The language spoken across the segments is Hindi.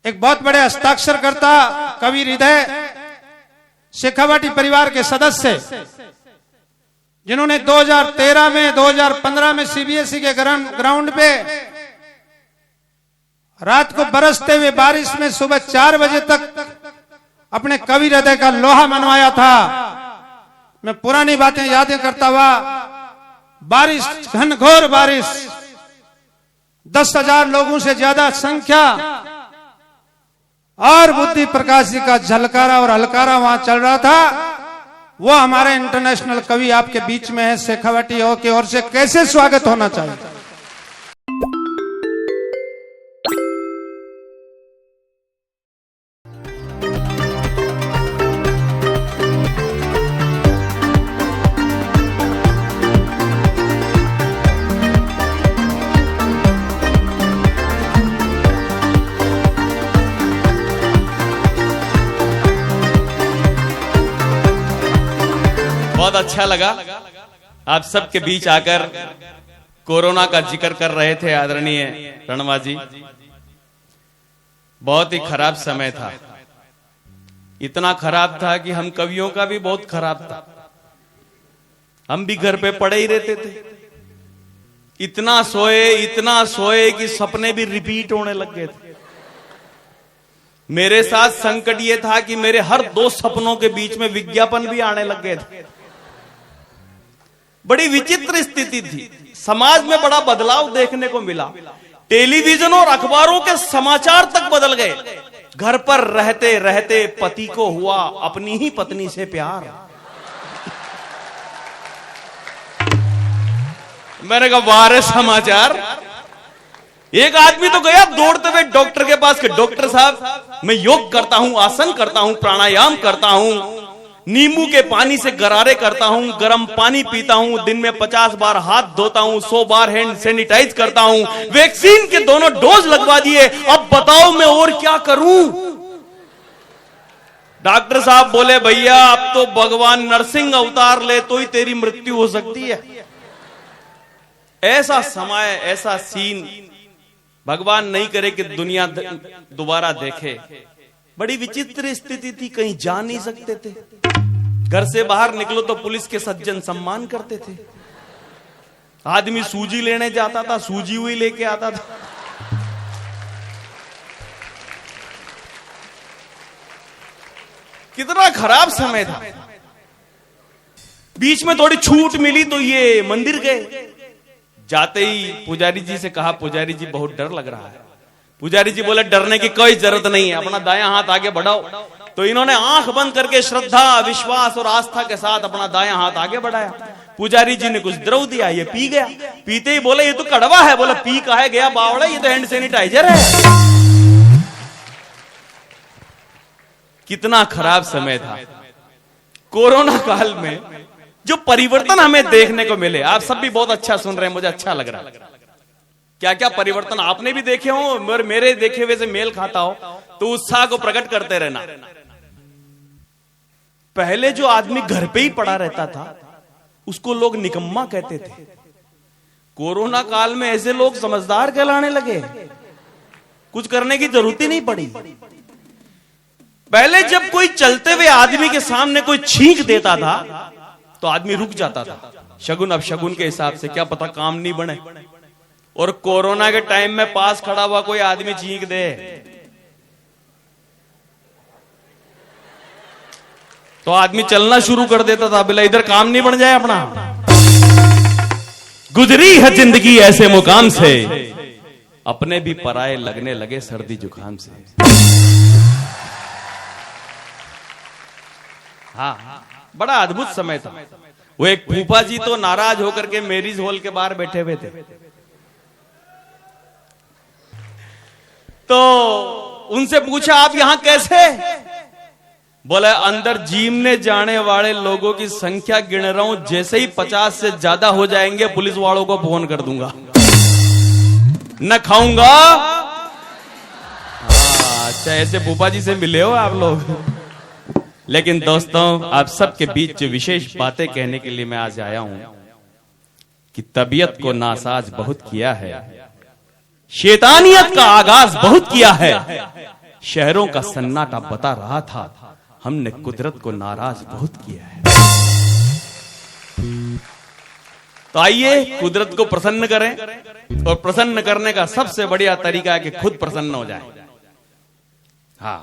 एक बहुत बड़े हस्ताक्षरकर्ता कवि हृदय शेखावाटी परिवार के सदस्य, जिन्होंने 2013 में 2015 में सीबीएसई के ग्राउंड पे रात को बरसते हुए बारिश में सुबह 4 बजे तक अपने कवि हृदय का लोहा मनवाया था। मैं पुरानी बातें यादें करता हुआ, बारिश, घनघोर बारिश, 10,000 लोगों से ज्यादा संख्या और बुद्धि प्रकाश जी का झलकारा और हलकारा वहां चल रहा था। वो हमारे इंटरनेशनल कवि आपके बीच में है। शेखावाटी की ओर से कैसे स्वागत होना चाहिए। बहुत अच्छा लगा आप सबके बीच आकर। कोरोना का जिक्र कर रहे थे आदरणीय रणवा जी। बहुत ही खराब समय था, इतना खराब था कि हम कवियों का भी बहुत खराब था। हम भी घर पे पड़े ही रहते थे, इतना सोए कि सपने भी रिपीट होने लग गए थे। मेरे साथ संकट ये था कि मेरे हर 2 सपनों के बीच में विज्ञापन भी आने लग गए थे। बड़ी विचित्र स्थिति थी। समाज में बड़ा बदलाव देखने को मिला। टेलीविजन और अखबारों के समाचार तक बदल गए। घर पर रहते रहते पति को हुआ अपनी ही पत्नी से प्यार। मैंने कहा वाह रे समाचार। एक आदमी तो गया दौड़ते हुए डॉक्टर के पास कि डॉक्टर साहब मैं योग करता हूं, आसन करता हूं, प्राणायाम करता हूं, नींबू के पानी से गरारे करता हूं, गर्म पानी पीता हूं, दिन में 50 बार हाथ धोता हूं, 100 बार हैंड सैनिटाइज करता हूं, वैक्सीन के दोनों डोज लगवा दिए, अब बताओ मैं और क्या करूं। डॉक्टर साहब बोले भैया अब तो भगवान नरसिंह अवतार ले तो ही तेरी मृत्यु हो सकती है। ऐसा समय, ऐसा सीन भगवान नहीं करे कि दुनिया दोबारा देखे। बड़ी विचित्र स्थिति थी, कहीं जा नहीं सकते थे। घर से बाहर निकलो तो पुलिस के सज्जन सम्मान करते थे। आदमी सूजी लेने जाता था, सूजी हुई लेके आता था। कितना खराब समय था। बीच में थोड़ी छूट मिली तो ये मंदिर गए। जाते ही पुजारी जी से कहा पुजारी जी बहुत डर लग रहा है। पुजारी जी बोले डरने की कोई जरूरत नहीं है, अपना दायां हाथ आगे बढ़ाओ। तो इन्होंने आंख बंद करके श्रद्धा, विश्वास और आस्था के साथ अपना दायां हाथ आगे बढ़ाया। पुजारी जी ने कुछ द्रव दिया, ये पी गया। पीते ही बोले ये तो कड़वा है। बोले पी काहे गया बावड़ा, ये तो हैंड सैनिटाइजर है। कितना खराब समय था। कोरोना काल में जो परिवर्तन हमें देखने को मिले, आप सब भी बहुत अच्छा सुन रहे हैं, मुझे अच्छा लग रहा है। क्या क्या परिवर्तन आपने भी देखे हो और मेरे देखे हुए से मेल खाता हो तो उत्साह को प्रकट करते रहना। पहले जो आदमी घर पे ही पड़ा रहता था उसको लोग निकम्मा कहते थे। कोरोना काल में ऐसे लोग समझदार कहलाने लगे, कुछ करने की जरूरत ही नहीं पड़ी। पहले जब कोई चलते हुए आदमी के सामने कोई छींक देता था तो आदमी रुक जाता था, शगुन अब शगुन के हिसाब से, क्या पता काम नहीं बने। और कोरोना के टाइम में पास खड़ा हुआ कोई आदमी चीख दे तो आदमी चलना शुरू कर देता था, बोला इधर काम नहीं बन जाए अपना। गुजरी है जिंदगी ऐसे मुकाम से, अपने भी पराये लगने लगे सर्दी जुकाम से। हाँ, बड़ा अद्भुत समय था। वो एक फूफा जी तो नाराज होकर के मैरिज हॉल के बाहर बैठे हुए थे। तो उनसे पूछा आप यहां कैसे? बोले अंदर जीमने जाने वाले लोगों की संख्या गिन रहा हूं, जैसे ही 50 से ज्यादा हो जाएंगे पुलिस वालों को फोन कर दूंगा, न खाऊंगा। अच्छा ऐसे फूफा जी से मिले हो आप लोग। लेकिन दोस्तों आप सबके बीच जो विशेष बातें कहने के लिए मैं आज आया हूं कि तबीयत को नासाज बहुत किया है, शैतानियत का आगाज बहुत किया है, शहरों का सन्नाटा बता रहा था, हमने कुदरत को नाराज बहुत किया है। तो आइए कुदरत को प्रसन्न करें, और प्रसन्न करने का सबसे बढ़िया तरीका है कि खुद प्रसन्न हो जाए। हाँ,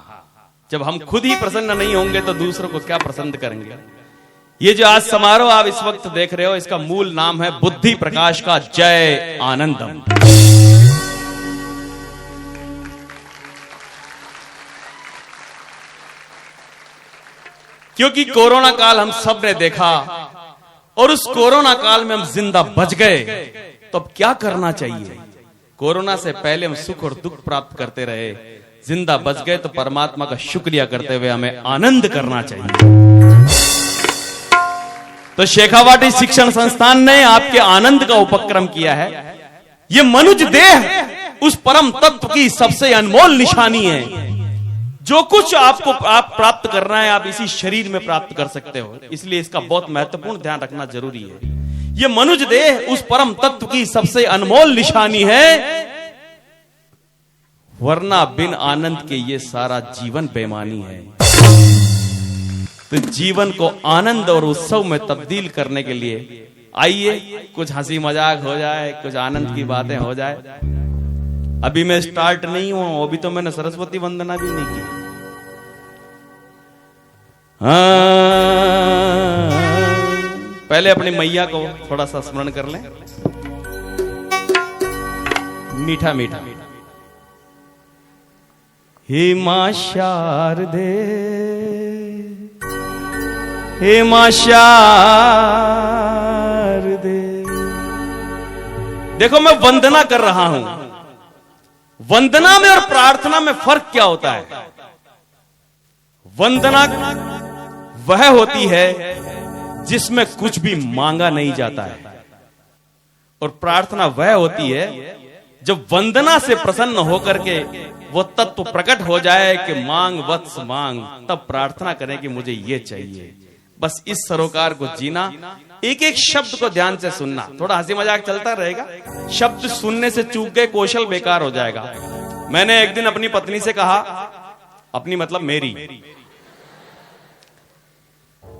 जब हम खुद ही प्रसन्न नहीं होंगे तो दूसरों को क्या प्रसन्न करेंगे। ये जो आज समारोह आप इस वक्त देख रहे हो, इसका मूल नाम है बुद्धि प्रकाश का जय आनंदम। क्योंकि कोरोना काल हम सब ने देखा, और उस कोरोना काल में हम जिंदा बच गए, तो अब क्या करना चाहिए। कोरोना से पहले हम सुख और दुख प्राप्त करते रहे, जिंदा बच गए तो परमात्मा का शुक्रिया करते हुए हमें आनंद करना चाहिए। तो शेखावाटी शिक्षण संस्थान ने आपके आनंद का उपक्रम किया है। ये मनुष्य देह उस परम तत्व की सबसे अनमोल निशानी है। जो कुछ आपको आप प्राप्त करना है, आप इसी शरीर में प्राप्त कर सकते हो, इसलिए इसका बहुत महत्वपूर्ण ध्यान रखना जरूरी है। ये मनुष्य देह उस परम तत्व की सबसे अनमोल निशानी है, वरना बिन आनंद के ये सारा जीवन बेमानी है। तो जीवन को आनंद और उत्सव में तब्दील करने के लिए आइए कुछ हंसी मजाक हो जाए, कुछ आनंद की बातें हो जाए। अभी मैं स्टार्ट नहीं हुआ, अभी तो मैंने सरस्वती वंदना भी नहीं की। पहले अपनी मैया को थोड़ा सा स्मरण कर लें, मीठा मीठा। हे मां शारदे, हे मां शारदे। देखो मैं वंदना कर रहा हूं। वंदना में और प्रार्थना में फर्क क्या होता है। वंदना वह होती है जिसमें कुछ भी मांगा नहीं जाता है, और प्रार्थना वह होती है जब वंदना से प्रसन्न होकर के वो तत्व प्रकट हो जाए कि मांग वत्स मांग, तब प्रार्थना करें कि मुझे ये चाहिए। बस इस सरोकार को जीना, एक एक शब्द को ध्यान से सुनना। थोड़ा हंसी मजाक चलता रहेगा, शब्द सुनने से चूक गए कौशल बेकार हो जाएगा। मैंने एक दिन अपनी पत्नी से कहा, अपनी मतलब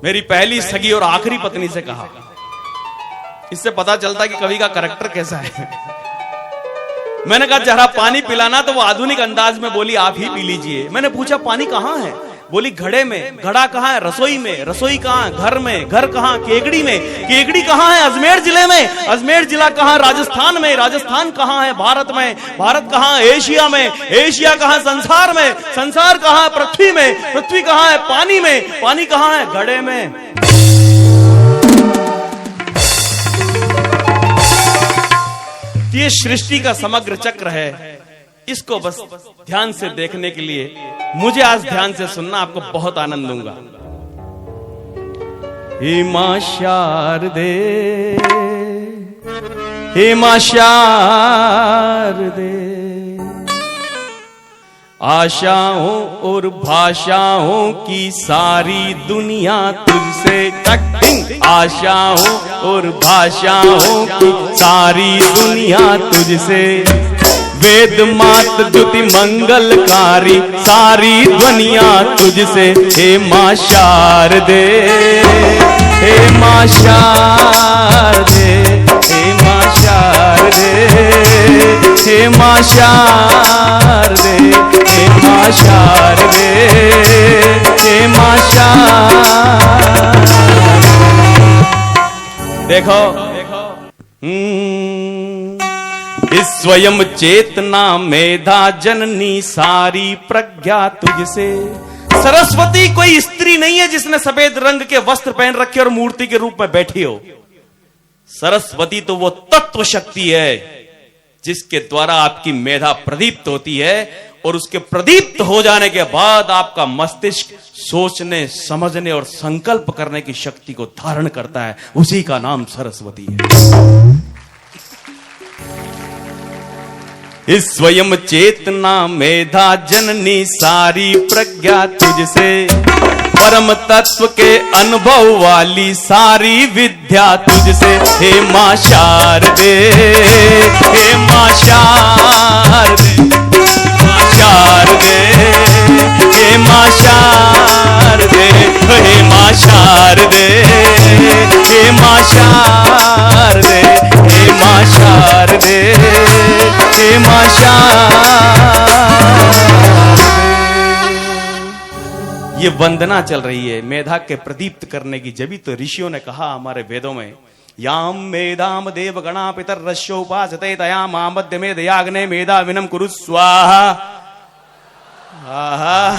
मेरी पहली सगी और आखिरी पत्नी से कहा। इससे पता चलता कि कवि का कैरेक्टर कैसा है। मैंने कहा जरा पानी पिलाना, तो वो आधुनिक अंदाज में बोली आप ही पी लीजिए। मैंने पूछा पानी कहाँ है, बोली घड़े में। घड़ा कहाँ है, रसोई में। रसोई कहाँ है, घर में। घर कहाँ, केगड़ी में। केगड़ी कहाँ है, अजमेर जिले में। अजमेर जिला कहाँ, राजस्थान में। राजस्थान कहाँ है, भारत में। भारत कहाँ, एशिया में। एशिया कहाँ, संसार में। संसार कहाँ, पृथ्वी में। पृथ्वी कहाँ है, पानी में। पानी कहाँ है, घड़े में। ये सृष्टि का समग्र चक्र है, इसको बस ध्यान से देखने के लिए मुझे आज ध्यान से सुनना, आपको बहुत आनंद दूंगा। हे मां शारदे, हे मां शारदे, आशाओं और भाषाओं की सारी दुनिया तुझसे टकटिंग। आशाओं और भाषाओं की सारी दुनिया तुझसे, वेद मात द्युति मंगलकारी सारी ध्वनिया तुझसे। हे मां शारदे, हे मां शारदे, हे मां शारदे, हे मां शारदे, हे मां शारदे, हे मां शारदे। देखो इस स्वयं चेतना मेधा जननी सारी प्रज्ञा तुझसे। सरस्वती कोई स्त्री नहीं है जिसने सफेद रंग के वस्त्र पहन रखे और मूर्ति के रूप में बैठी हो। सरस्वती तो वो तत्व शक्ति है जिसके द्वारा आपकी मेधा प्रदीप्त होती है, और उसके प्रदीप्त हो जाने के बाद आपका मस्तिष्क सोचने, समझने और संकल्प करने की शक्ति को धारण करता है। उसी का नाम सरस्वती है। इस स्वयं चेतना मेधा जननी सारी प्रज्ञा तुझसे, परम तत्व के अनुभव वाली सारी विद्या तुझसे। हे मां शारदे, हे मां शारदे, मां शारदे, मां शारदे, हे मां शारदे, हे मां शारदे, हे मां शारदे। ये वंदना चल रही है मेधा के प्रदीप्त करने की। जब तो ऋषियों ने कहा हमारे वेदों में, याम मेधाम देव गणा पितर रश्यो उपासते तया मामद्य मेधयाग्ने मेधा विनम कुरु स्वाहा। आहा